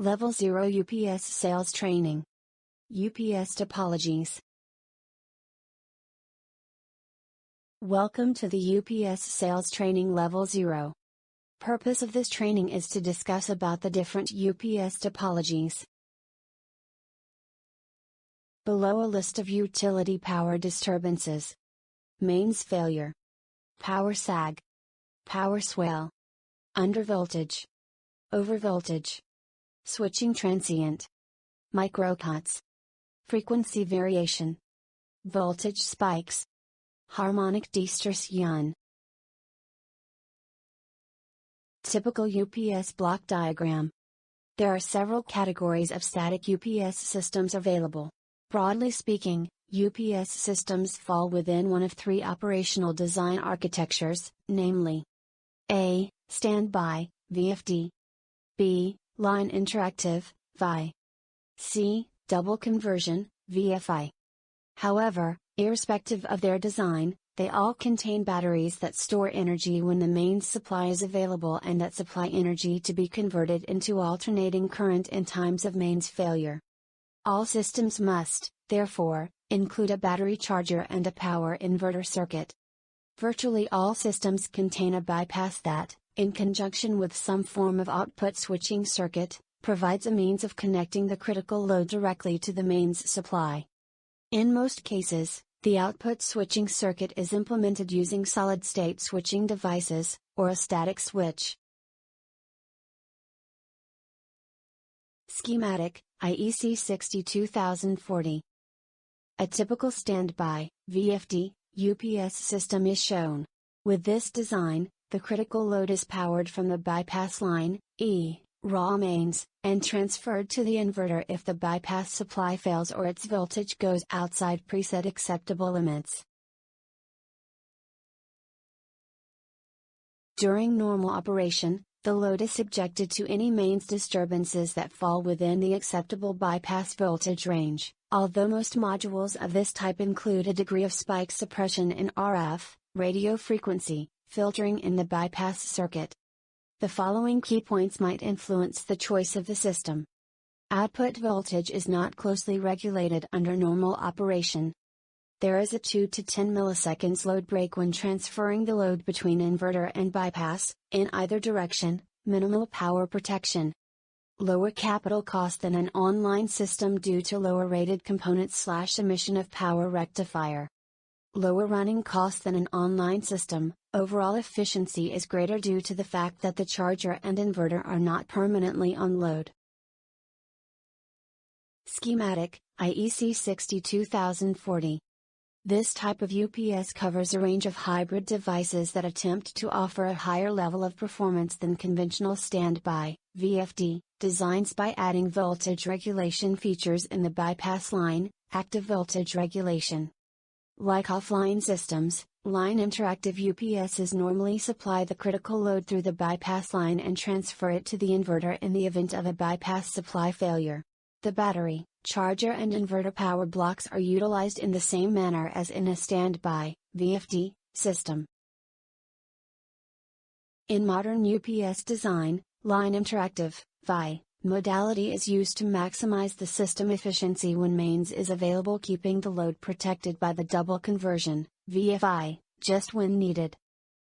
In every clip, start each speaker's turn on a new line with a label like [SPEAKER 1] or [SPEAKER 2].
[SPEAKER 1] Level 0 UPS Sales Training. UPS Topologies. Welcome to the UPS Sales Training Level 0. Purpose of this training is to discuss about the different UPS topologies. Below a list of utility power disturbances. Mains failure. Power sag. Power swale. Undervoltage. Overvoltage. Switching transient. Microcuts. Frequency variation. Voltage spikes. Harmonic distortion. Typical UPS block diagram. There are several categories of static UPS systems available. Broadly speaking, UPS systems fall within one of three operational design architectures, namely A. Standby, VFD. B. Line interactive, VI. C. Double conversion, VFI. However, irrespective of their design, they all contain batteries that store energy when the mains supply is available and that supply energy to be converted into alternating current in times of mains failure. All systems must, therefore, include a battery charger and a power inverter circuit. Virtually all systems contain a bypass that, in conjunction with some form of output switching circuit, provides a means of connecting the critical load directly to the mains supply. In most cases, the output switching circuit is implemented using solid-state switching devices, or a static switch. Schematic, IEC 62040. A typical standby, VFD, UPS system is shown. With this design, the critical load is powered from the bypass line, raw mains, and transferred to the inverter if the bypass supply fails or its voltage goes outside preset acceptable limits. During normal operation, the load is subjected to any mains disturbances that fall within the acceptable bypass voltage range, although most modules of this type include a degree of spike suppression in RF, radio frequency, filtering in the bypass circuit. The following key points might influence the choice of the system. Output voltage is not closely regulated under normal operation. There is a 2 to 10 milliseconds load break when transferring the load between inverter and bypass, in either direction, minimal power protection. Lower capital cost than an online system due to lower rated components / emission of power rectifier. Lower running cost than an online system, overall efficiency is greater due to the fact that the charger and inverter are not permanently on load. Schematic, IEC 62040. This type of UPS covers a range of hybrid devices that attempt to offer a higher level of performance than conventional standby, VFD, designs by adding voltage regulation features in the bypass line, active voltage regulation. Like offline systems, line interactive UPSs normally supply the critical load through the bypass line and transfer it to the inverter in the event of a bypass supply failure. The battery, charger and inverter power blocks are utilized in the same manner as in a standby, VFD, system. In modern UPS design, line interactive, VI, modality is used to maximize the system efficiency when mains is available, keeping the load protected by the double conversion, VFI, just when needed.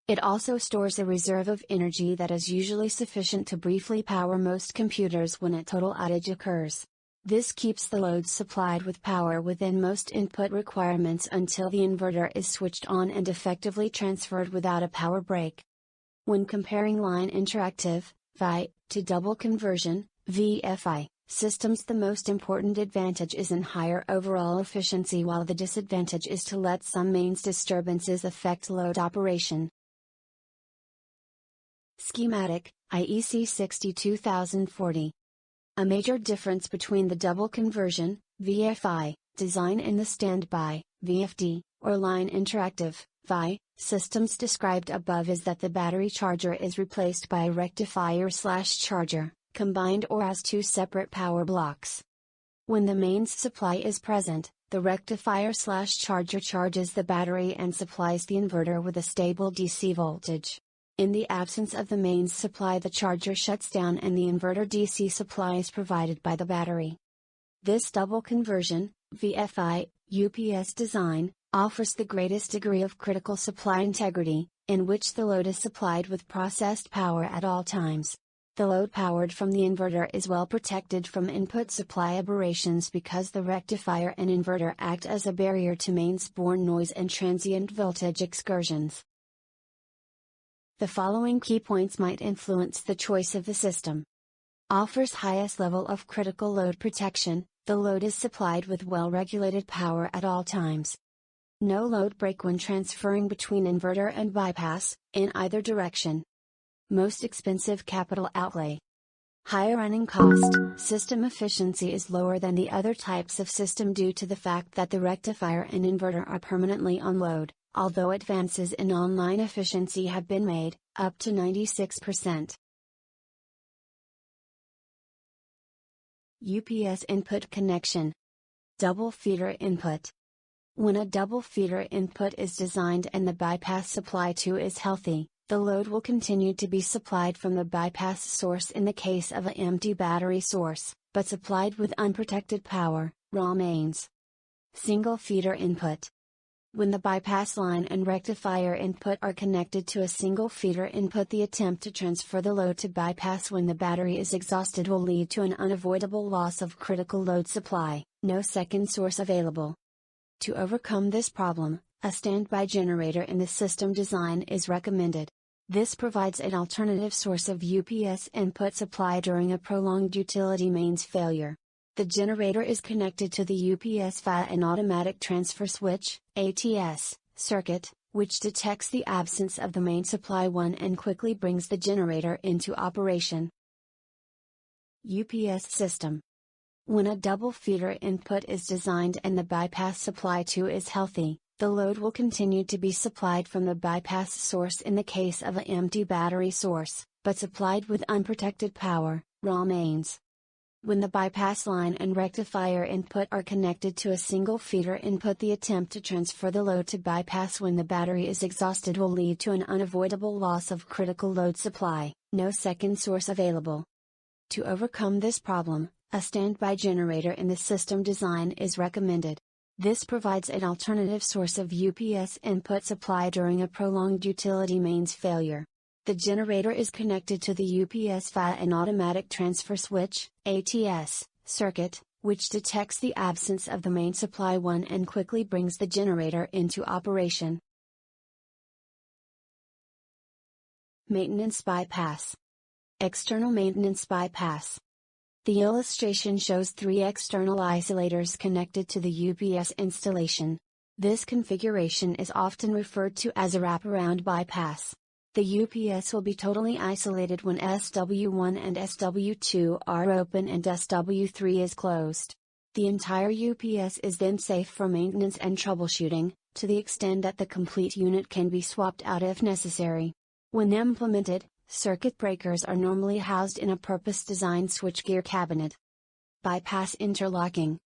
[SPEAKER 1] It also stores a reserve of energy that is usually sufficient to briefly power most computers when a total outage occurs. This keeps the load supplied with power within most input requirements until the inverter is switched on and effectively transferred without a power break. When comparing line interactive, VI, to double conversion, VFI, systems, the most important advantage is in higher overall efficiency, while the disadvantage is to let some mains disturbances affect load operation. Schematic, IEC 62040. A major difference between the double conversion, VFI, design and the standby, VFD, or line interactive, VI, systems described above is that the battery charger is replaced by a rectifier / charger, combined or as two separate power blocks. When the mains supply is present, the rectifier / charger charges the battery and supplies the inverter with a stable DC voltage. In the absence of the mains supply, the charger shuts down and the inverter DC supply is provided by the battery. This double conversion, VFI, UPS design, offers the greatest degree of critical supply integrity, in which the load is supplied with processed power at all times. The load powered from the inverter is well protected from input supply aberrations because the rectifier and inverter act as a barrier to mains-borne noise and transient voltage excursions. The following key points might influence the choice of the system. Offers highest level of critical load protection. The load is supplied with well-regulated power at all times. No load break when transferring between inverter and bypass, in either direction. Most expensive capital outlay. Higher running cost. System efficiency is lower than the other types of system due to the fact that the rectifier and inverter are permanently on load, although advances in online efficiency have been made, up to 96%. UPS input connection. Double feeder input. When a double feeder input is designed and the bypass supply too is healthy, the load will continue to be supplied from the bypass source in the case of an empty battery source, but supplied with unprotected power, raw mains. Single feeder input. When the bypass line and rectifier input are connected to a single feeder input, the attempt to transfer the load to bypass when the battery is exhausted will lead to an unavoidable loss of critical load supply, no second source available. To overcome this problem, a standby generator in the system design is recommended. This provides an alternative source of UPS input supply during a prolonged utility mains failure. The generator is connected to the UPS via an automatic transfer switch, ATS, circuit, which detects the absence of the main supply one and quickly brings the generator into operation. UPS system. When a double feeder input is designed and the bypass supply too is healthy, the load will continue to be supplied from the bypass source in the case of an empty battery source, but supplied with unprotected power, raw mains. When the bypass line and rectifier input are connected to a single feeder input, the attempt to transfer the load to bypass when the battery is exhausted will lead to an unavoidable loss of critical load supply, no second source available. To overcome this problem, a standby generator in the system design is recommended. This provides an alternative source of UPS input supply during a prolonged utility mains failure. The generator is connected to the UPS via an automatic transfer switch, ATS, circuit, which detects the absence of the main supply one and quickly brings the generator into operation. Maintenance bypass. External maintenance bypass. The illustration shows 3 external isolators connected to the UPS installation. This configuration is often referred to as a wraparound bypass. The UPS will be totally isolated when SW1 and SW2 are open and SW3 is closed. The entire UPS is then safe for maintenance and troubleshooting, to the extent that the complete unit can be swapped out if necessary. When implemented, circuit breakers are normally housed in a purpose-designed switchgear cabinet. Bypass interlocking.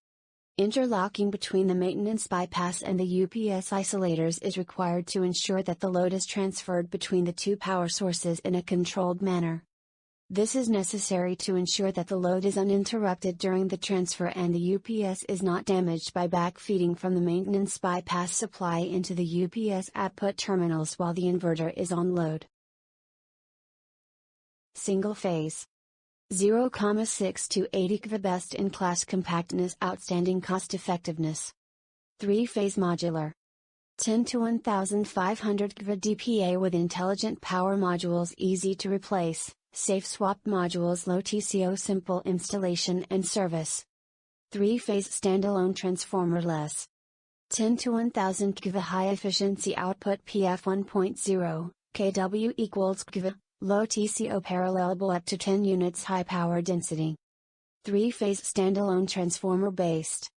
[SPEAKER 1] Interlocking between the maintenance bypass and the UPS isolators is required to ensure that the load is transferred between the two power sources in a controlled manner. This is necessary to ensure that the load is uninterrupted during the transfer and the UPS is not damaged by backfeeding from the maintenance bypass supply into the UPS output terminals while the inverter is on load. Single phase. 0,6 to 80 kV best-in-class compactness, outstanding cost-effectiveness. 3-phase modular. 10 to 1500 kV dPa with intelligent power modules, easy to replace, safe swap modules, low TCO, simple installation and service. 3-phase standalone transformer-less. 10 to 1000 kV high-efficiency output, PF 1.0, kW equals kV. Low TCO, parallelable up to 10 units, high power density. 3-phase standalone transformer based.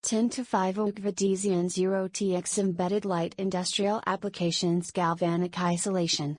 [SPEAKER 1] 10 to 50 kV DZN0TX embedded light industrial applications, galvanic isolation.